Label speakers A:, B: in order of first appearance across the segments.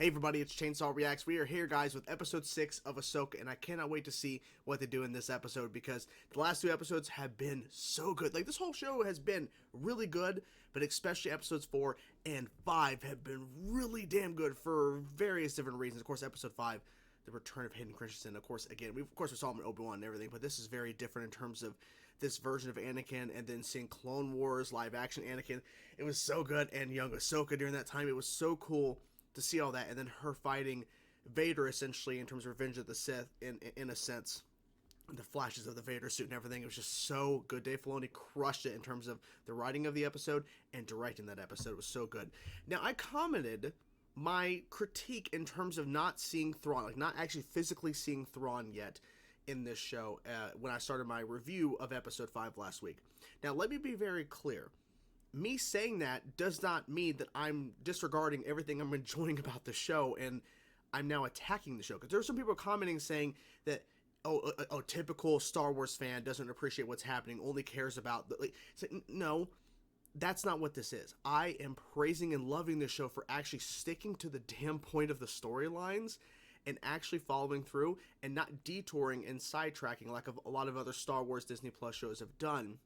A: Hey everybody, it's Chainsaw Reacts. We are here, guys, with episode 6 of Ahsoka, and I cannot wait to see what they do in this episode because the last 2 episodes have been so good. Like, this whole show has been really good, but especially episodes 4 and 5 have been really damn good for various different reasons. Of course, episode 5, the return of Hayden Christensen. Of course, again, we saw him in Obi-Wan and everything, but this is very different in terms of this version of Anakin, and then seeing Clone Wars live-action Anakin. It was so good, and young Ahsoka during that time. It was so cool to see all that, and then her fighting Vader, essentially, in terms of Revenge of the Sith, in a sense. The flashes of the Vader suit and everything. It was just so good. Dave Filoni crushed it in terms of the writing of the episode and directing that episode. It was so good. Now, I commented my critique in terms of not seeing Thrawn, like not actually physically seeing Thrawn yet in this show when I started my review of episode 5 last week. Now, let me be very clear. Me saying that does not mean that I'm disregarding everything I'm enjoying about the show and I'm now attacking the show. Because there are some people commenting saying that, oh, typical Star Wars fan doesn't appreciate what's happening, only cares about... No, that's not what this is. I am praising and loving this show for actually sticking to the damn point of the storylines and actually following through and not detouring and sidetracking like a lot of other Star Wars Disney Plus shows have done.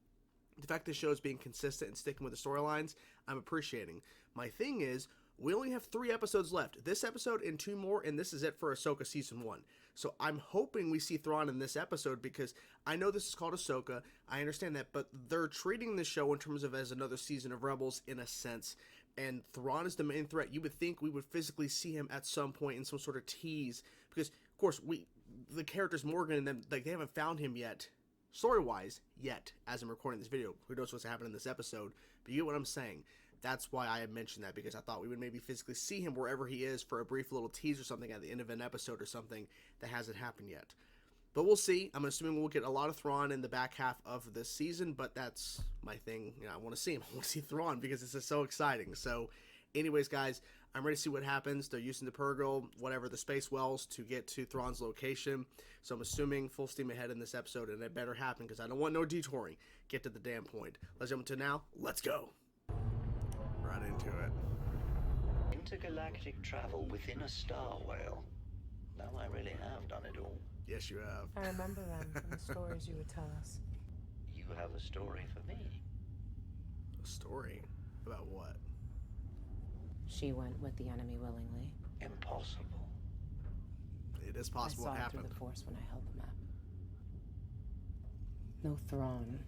A: The fact this show is being consistent and sticking with the storylines, I'm appreciating. My thing is, we only have 3 episodes left. This episode and 2 more, and this is it for Ahsoka Season 1. So I'm hoping we see Thrawn in this episode because I know this is called Ahsoka. I understand that, but they're treating this show in terms of as another season of Rebels in a sense. And Thrawn is the main threat. You would think we would physically see him at some point in some sort of tease. Because, of course, the characters Morgan and them, like, they haven't found him yet. Story-wise, yet, as I'm recording this video. Who knows what's happening in this episode, but you get what I'm saying. That's why I had mentioned that, because I thought we would maybe physically see him wherever he is for a brief little tease or something at the end of an episode or something that hasn't happened yet. But we'll see. I'm assuming we'll get a lot of Thrawn in the back half of this season, but that's my thing. You know, I want to see him. I want to see Thrawn because this is so exciting. So, anyways, guys, I'm ready to see what happens. They're using the Purgle, whatever, the space wells to get to Thrawn's location. So I'm assuming full steam ahead in this episode, and it better happen because I don't want no detouring. Get to the damn point. Let's jump into now. Let's go. Right into it.
B: Intergalactic travel within a star whale. Now I really have done it all.
A: Yes, you have.
C: I remember them from the stories you would tell us.
B: You have a story for me.
A: A story? About what?
C: She went with the enemy willingly.
B: Impossible.
A: It is possible it
C: I saw it
A: happened.
C: through the Force when I held the map. No Thrawn.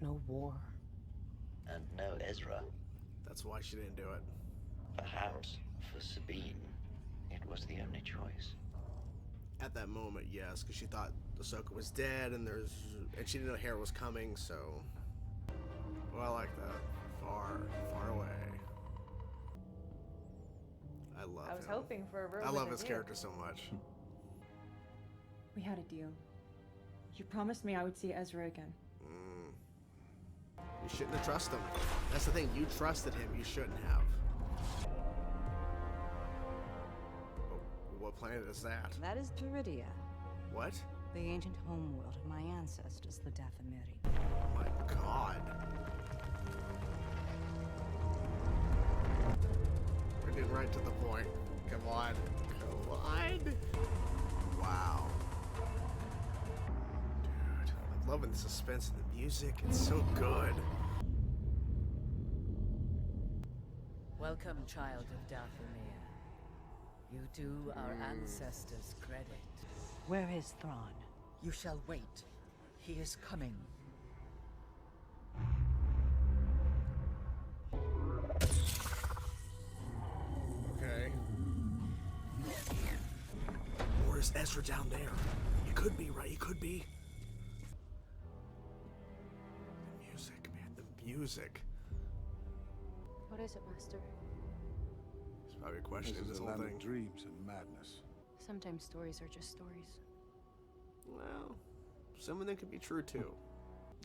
C: No war.
B: And no Ezra.
A: That's why she didn't do it.
B: Perhaps for Sabine, it was the only choice.
A: At that moment, yes, because she thought Ahsoka was dead, and she didn't know Hera was coming, so... Well, I like that. Far, far away. I love him.
D: I was hoping for a
A: I love his character so much.
D: We had a deal. You promised me I would see Ezra again.
A: You shouldn't have trusted him. That's the thing. You trusted him. You shouldn't have. Oh, what planet is that?
E: That is Peridia,
A: What?
E: the ancient homeworld of my ancestors, the Dathomiri.
A: Oh my god. We're getting right to the point. Come on. Come on. Wow. Dude, I'm loving the suspense and the music. It's so good.
F: Welcome, child of Dathomir. You do our ancestors credit.
E: Where is Thrawn?
F: You shall wait. He is coming.
A: Okay. Or is Ezra down there? He could be, right? He could be. The music, man. The music.
G: What is it, Master?
A: It's probably a question in this whole
H: land
A: thing.
H: of dreams and madness.
G: Sometimes stories are just stories.
A: Well, some of them could be true too.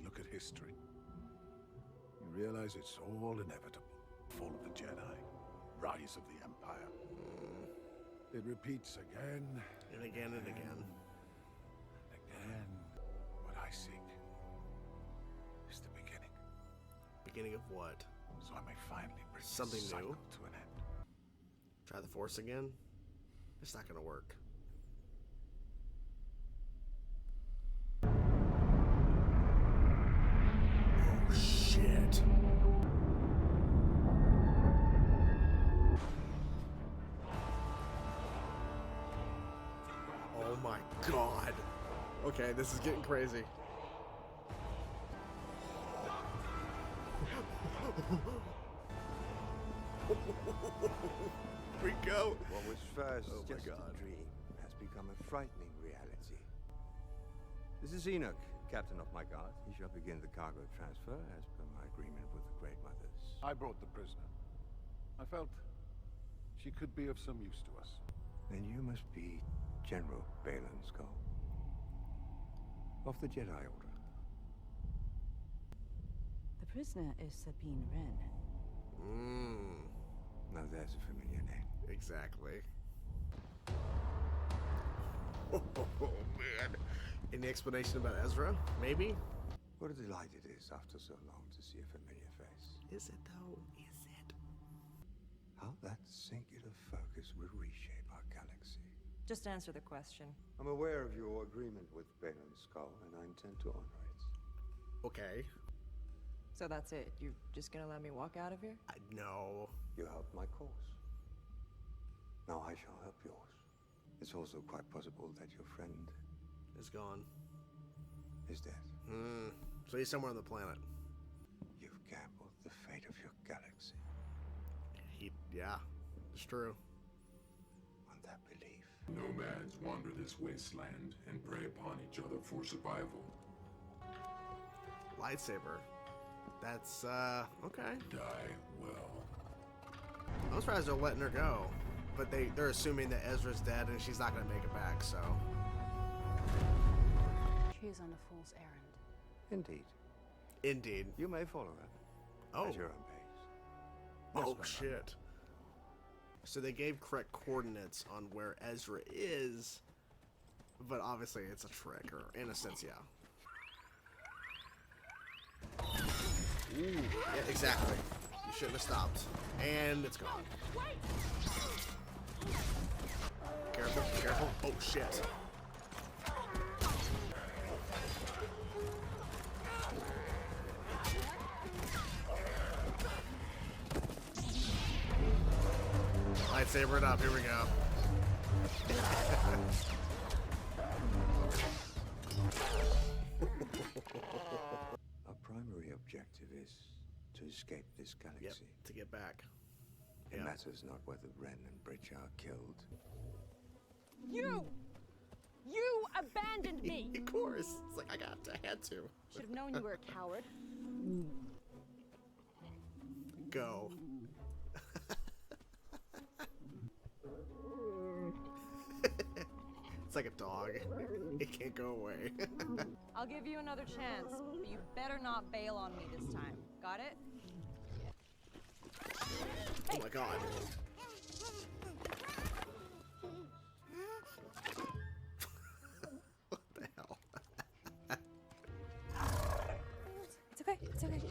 H: Look at history. You realize it's all inevitable. Fall of the Jedi, rise of the Empire. It repeats again
A: And again and again.
H: and again. What I seek is the beginning.
A: Beginning of what?
H: So I may finally bring
A: Something
H: this cycle
A: new?
H: to an end.
A: Try the Force again? It's not gonna work. Oh shit. Oh my god. Okay, this is getting crazy. We go.
I: What was first
A: Oh my
I: just
A: God.
I: a dream has become a frightening reality. This is Enoch, captain of my guard. He shall begin the cargo transfer as per my agreement with the Great Mothers.
H: I brought the prisoner. I felt she could be of some use to us.
I: Then you must be General Baylan Skoll of the Jedi Order.
E: The prisoner is Sabine Wren.
I: Now there's a familiar name.
A: Exactly. Oh, man. Any explanation about Ezra? Maybe?
I: What a delight it is after so long to see a familiar face.
A: Is it though? Is it?
I: How that singular focus will reshape our galaxy.
D: Just answer the question.
I: I'm aware of your agreement with Baylan Skoll, and I intend to honor it.
A: Okay.
D: So that's it? You're just gonna let me walk out of here?
A: No.
I: You helped my cause. Now I shall help yours. It's also quite possible that your friend
A: It's gone.
I: is dead.
A: So he's somewhere on the planet.
I: You've gambled the fate of your galaxy
A: Yeah, it's true.
I: on that belief.
J: Nomads wander this wasteland and prey upon each other for survival.
A: Lightsaber. That's, okay.
J: Die well.
A: I'm surprised they're letting her go. But they're assuming that Ezra's dead and she's not gonna make it back, so.
G: She is on a fool's errand.
I: Indeed.
A: Indeed.
I: You may follow her
A: Oh.
I: at your own pace.
A: Oh, shit. So they gave correct coordinates on where Ezra is, but obviously it's a trick, or in a sense, yeah. Ooh, yeah, exactly. You shouldn't have stopped. And it's gone. Careful, careful. Oh, shit. Lightsaber it up. Here we go.
I: Our primary objective is to escape this
A: Yep,
I: galaxy.
A: to get back.
I: It
A: Yeah.
I: matters not whether Ren and Bridge are killed.
D: You abandoned me!
A: Of course. It's like I had to.
D: Should have known you were a coward.
A: Go. It's like a dog. It can't go away.
D: I'll give you another chance, but you better not bail on me this time. Got it?
A: Oh my god. What the hell?
D: It's okay. It's okay.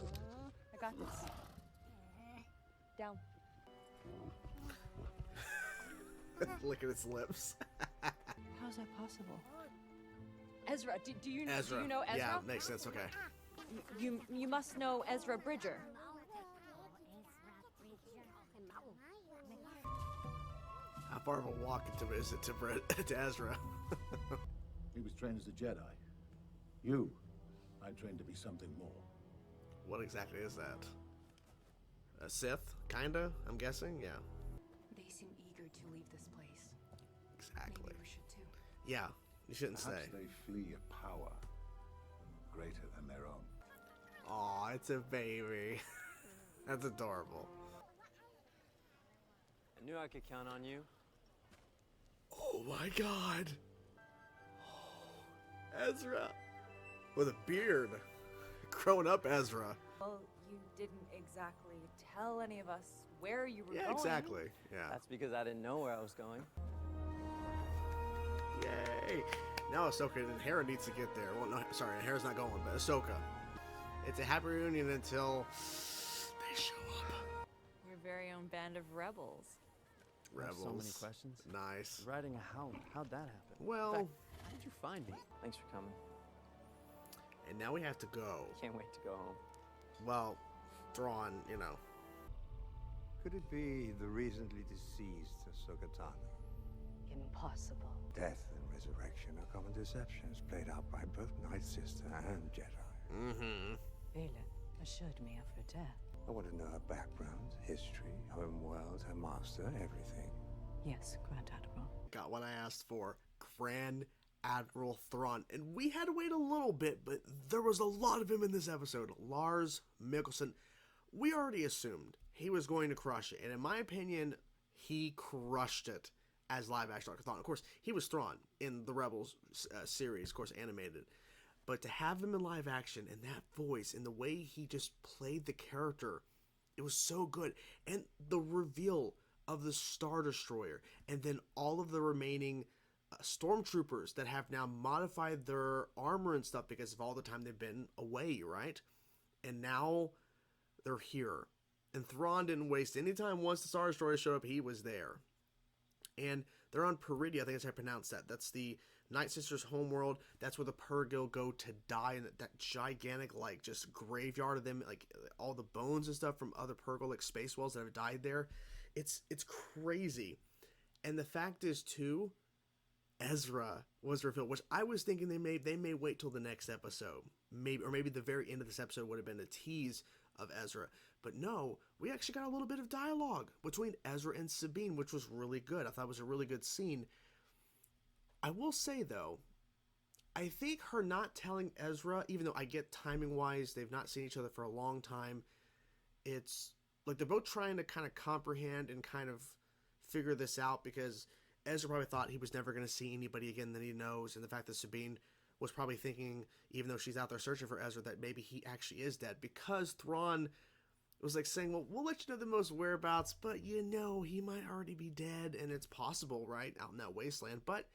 D: I got this. Down.
A: Look at its lips.
D: How's that possible? Ezra, do you
A: Ezra.
D: Do you know Ezra?
A: Yeah, makes sense. Okay.
D: You must know Ezra Bridger.
A: How far of a walk is it to Ezra?
H: He was trained as a Jedi. You, I trained to be something more.
A: What exactly is that? A Sith? Kinda, I'm guessing? Yeah.
G: They seem eager to leave this place.
A: Exactly.
G: Maybe we should too.
A: Yeah, you shouldn't
H: Perhaps
A: stay.
H: they flee a power greater than their own.
A: Aw, it's a baby. That's adorable.
K: I knew I could count on you.
A: Oh my god. Oh, Ezra. With a beard. Grown up Ezra.
D: Well, you didn't exactly tell any of us where you were
A: Yeah,
D: going.
A: exactly. Yeah.
K: That's because I didn't know where I was going.
A: Yay. Now Ahsoka and Hera needs to get there. Well, no, sorry, Hera's not going, but Ahsoka. It's a happy reunion until they show up.
D: Your very own band of rebels.
K: I have so many
A: Rebels.
K: questions.
A: Nice.
K: Riding a hound. How'd that happen?
A: Well-
K: In fact, how did you find me? Thanks for coming.
A: And now we have to go.
K: Can't wait to go home.
A: Well, Thrawn, you know.
I: Could it be the recently deceased Ahsoka Tano?
E: Impossible.
I: Death and resurrection are common deceptions played out by both Night Sister and Jedi.
A: Mm-hmm.
E: Balin assured me of her death.
I: I want to know her background, history, home world, her master, everything.
E: Yes, Grand Admiral.
A: Got what I asked for. Grand Admiral Thrawn. And we had to wait a little bit, but there was a lot of him in this episode. Lars Mikkelsen. We already assumed he was going to crush it. And in my opinion, he crushed it as live-action Thrawn. Of course, he was Thrawn in the Rebels series, of course, animated. But to have him in live action and that voice and the way he just played the character, it was so good. And the reveal of the Star Destroyer and then all of the remaining stormtroopers that have now modified their armor and stuff because of all the time they've been away, right? And now they're here. And Thrawn didn't waste any time. Once the Star Destroyer showed up, he was there. And they're on Peridia, I think that's how I pronounce that. That's the Night Sisters' homeworld. That's where the Purrgil go to die, and that gigantic, like, just graveyard of them, like, all the bones and stuff from other Purrgil, like, space wells that have died there. It's crazy. And the fact is, too, Ezra was revealed, which I was thinking they may wait till the next episode. Maybe the very end of this episode would have been a tease of Ezra. But no, we actually got a little bit of dialogue between Ezra and Sabine, which was really good. I thought it was a really good scene. I will say, though, I think her not telling Ezra, even though I get timing-wise, they've not seen each other for a long time, it's like they're both trying to kind of comprehend and kind of figure this out, because Ezra probably thought he was never going to see anybody again that he knows, and the fact that Sabine was probably thinking, even though she's out there searching for Ezra, that maybe he actually is dead, because Thrawn was like saying, well, we'll let you know the most whereabouts, but you know he might already be dead, and it's possible, right, out in that wasteland. But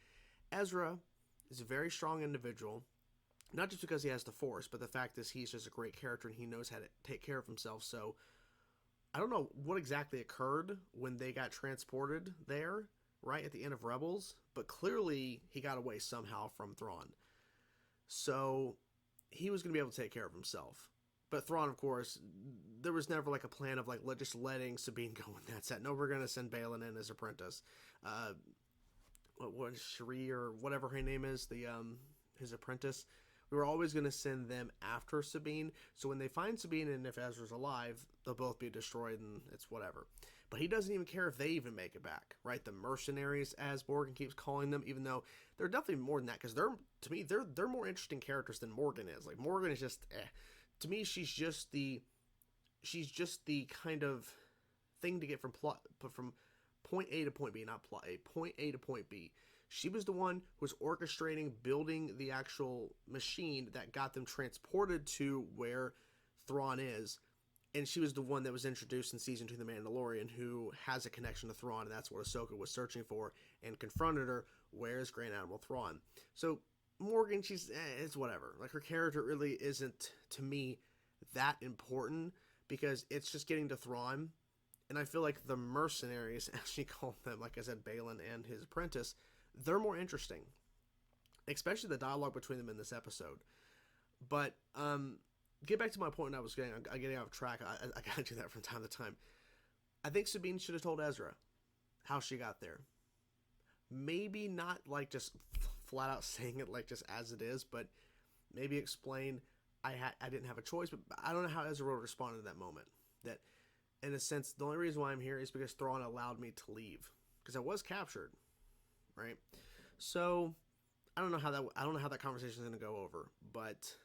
A: Ezra is a very strong individual, not just because he has the Force, but the fact is he's just a great character and he knows how to take care of himself. So I don't know what exactly occurred when they got transported there, right at the end of Rebels, but clearly he got away somehow from Thrawn. So he was going to be able to take care of himself. But Thrawn, of course, there was never like a plan of like just letting Sabine go in that set. No, we're going to send Balin in as Apprentice. What Cherie or whatever her name is, his apprentice. We were always going to send them after Sabine. So when they find Sabine and if Ezra's alive, they'll both be destroyed and it's whatever. But he doesn't even care if they even make it back, right? The mercenaries, as Morgan keeps calling them, even though they're definitely more than that, because they're more interesting characters than Morgan is. Like Morgan is just to me, she's just the kind of thing to get from point A to point B, not plot A, point A to point B. She was the one who was orchestrating, building the actual machine that got them transported to where Thrawn is. And she was the one that was introduced in Season 2 of The Mandalorian, who has a connection to Thrawn, and that's what Ahsoka was searching for, and confronted her, where's Grand Admiral Thrawn? So Morgan, it's whatever. Like, her character really isn't, to me, that important, because it's just getting to Thrawn. And I feel like the mercenaries, as she called them, like I said, Balin and his apprentice, they're more interesting. Especially the dialogue between them in this episode. But, get back to my point when I'm getting off track. I gotta do that from time to time. I think Sabine should have told Ezra how she got there. Maybe not like just flat out saying it like just as it is, but maybe explain I didn't have a choice, but I don't know how Ezra would respond in that moment. That, in a sense, the only reason why I'm here is because Thrawn allowed me to leave, because I was captured, right? So I don't know how that conversation is going to go over, but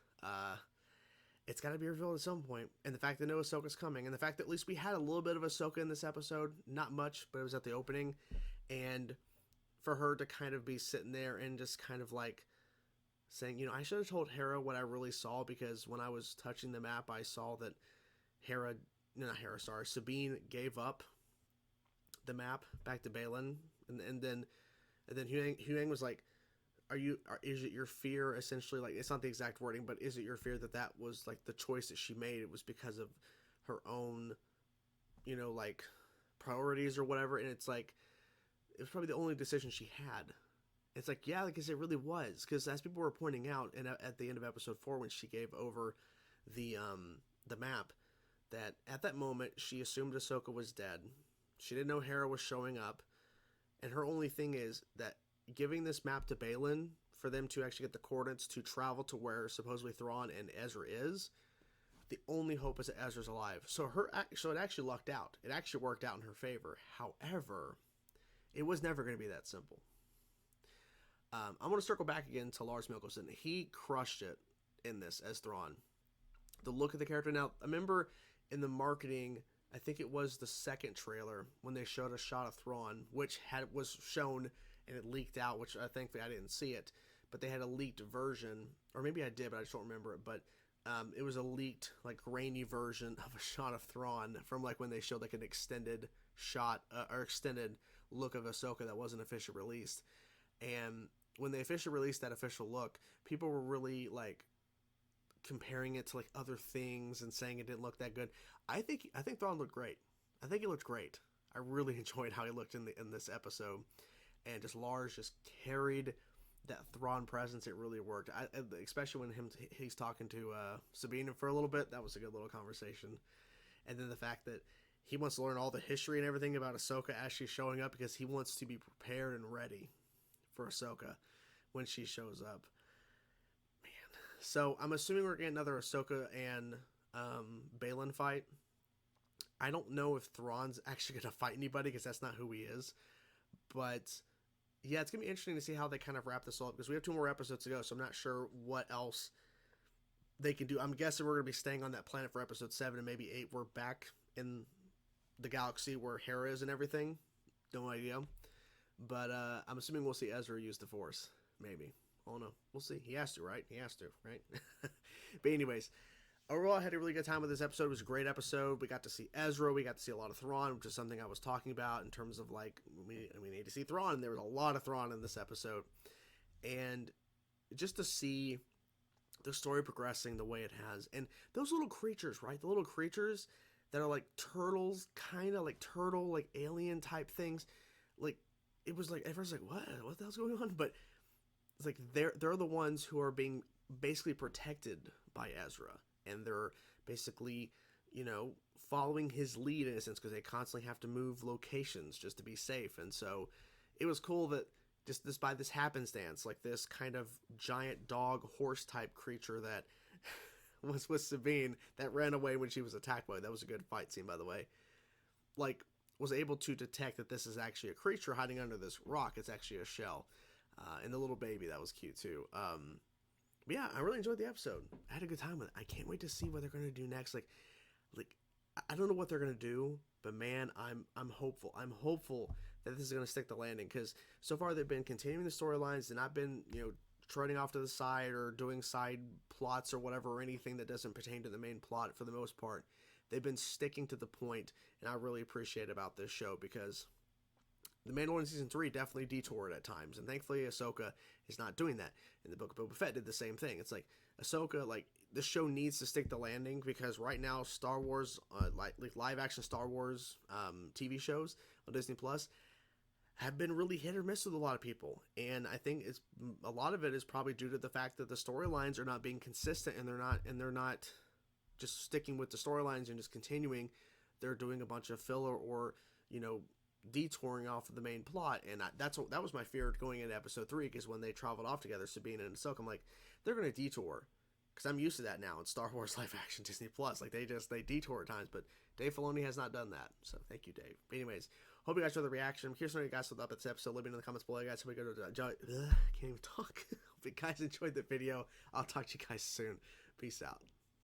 A: it's got to be revealed at some point. And the fact that no Ahsoka's coming, and the fact that at least we had a little bit of Ahsoka in this episode, not much, but it was at the opening, and for her to kind of be sitting there and just kind of like saying, you know, I should have told Hera what I really saw, because when I was touching the map, I saw that Sabine gave up the map back to Balin, and then Huyang was like, is it your fear, essentially, like, it's not the exact wording, but is it your fear that was like the choice that she made, it was because of her own, you know, like priorities or whatever? And it's like, it was probably the only decision she had. It's like, yeah, because it really was. Because as people were pointing out, and at the end of episode 4, when she gave over the map, that at that moment she assumed Ahsoka was dead. She didn't know Hera was showing up, and her only thing is that giving this map to Baylan for them to actually get the coordinates to travel to where supposedly Thrawn and Ezra is. The only hope is that Ezra's alive. So it actually lucked out. It actually worked out in her favor. However, it was never going to be that simple. I'm going to circle back again to Lars Mikkelsen. He crushed it in this as Thrawn. The look of the character. Now, I remember in the marketing, I think it was the second trailer, when they showed a shot of Thrawn, which was shown and it leaked out, which I think I didn't see it, but they had a leaked version, or maybe I did, but I just don't remember it, but it was a leaked, like, grainy version of a shot of Thrawn from, like, when they showed, like, an extended shot, or extended look of Ahsoka that wasn't officially released. And when they officially released that official look, people were really, like, comparing it to, like, other things and saying it didn't look that good. I think Thrawn looked great. I think he looked great. I really enjoyed how he looked in this episode. And just Lars just carried that Thrawn presence. It really worked. Especially when he's talking to Sabine for a little bit. That was a good little conversation. And then the fact that he wants to learn all the history and everything about Ahsoka as she's showing up, because he wants to be prepared and ready for Ahsoka when she shows up. Man. So I'm assuming we're getting another Ahsoka and Baylan fight. I don't know if Thrawn's actually going to fight anybody, because that's not who he is. But yeah, it's going to be interesting to see how they kind of wrap this all up, because we have 2 more episodes to go, so I'm not sure what else they can do. I'm guessing we're going to be staying on that planet for episode 7, and maybe 8 we're back in the galaxy where Hera is and everything. No idea. But I'm assuming we'll see Ezra use the Force. Maybe. Oh no. We'll see. He has to, right? He has to, right? But anyways, overall, I had a really good time with this episode. It was a great episode. We got to see Ezra. We got to see a lot of Thrawn, which is something I was talking about in terms of, like, we need to see Thrawn. There was a lot of Thrawn in this episode. And just to see the story progressing the way it has. And those little creatures, right? The little creatures that are like turtles, kind of like turtle, like alien type things. Like, it was like, at first, like, what the hell's going on? But it's like, they're the ones who are being basically protected by Ezra. And they're basically, you know, following his lead in a sense, because they constantly have to move locations just to be safe. And so it was cool that just by this happenstance, like this kind of giant dog horse type creature that was with Sabine, that ran away when she was attacked by. That was a good fight scene, by the way. Like, was able to detect that this is actually a creature hiding under this rock. It's actually a shell. And the little baby, that was cute too. But yeah, I really enjoyed the episode. I had a good time with it. I can't wait to see what they're going to do next. Like, I don't know what they're going to do, but man, I'm hopeful. I'm hopeful that this is going to stick the landing, because so far they've been continuing the storylines. They've not been, you know, treading off to the side or doing side plots or whatever, or anything that doesn't pertain to the main plot for the most part. They've been sticking to the point, and I really appreciate about this show, because The Mandalorian Season 3 definitely detoured at times, and thankfully Ahsoka is not doing that. And the Book of Boba Fett did the same thing. It's like, Ahsoka, like, this show needs to stick the landing, because right now Star Wars, like live-action Star Wars TV shows on Disney Plus have been really hit or miss with a lot of people. And I think a lot of it is probably due to the fact that the storylines are not being consistent, and they're not just sticking with the storylines and just continuing. They're doing a bunch of filler or, you know, detouring off of the main plot. And that was my fear going into episode 3, because when they traveled off together, Sabine and Ahsoka, I'm like, they're going to detour, because I'm used to that now in Star Wars live action Disney Plus. Like, they detour at times, but Dave Filoni has not done that. So thank you, Dave. But anyways, hope you guys enjoyed the reaction. I'm curious to know what you guys thought about this episode. Let me know in the comments below, guys. Hope we go to can't even talk. Hope you guys enjoyed the video. I'll talk to you guys soon. Peace out.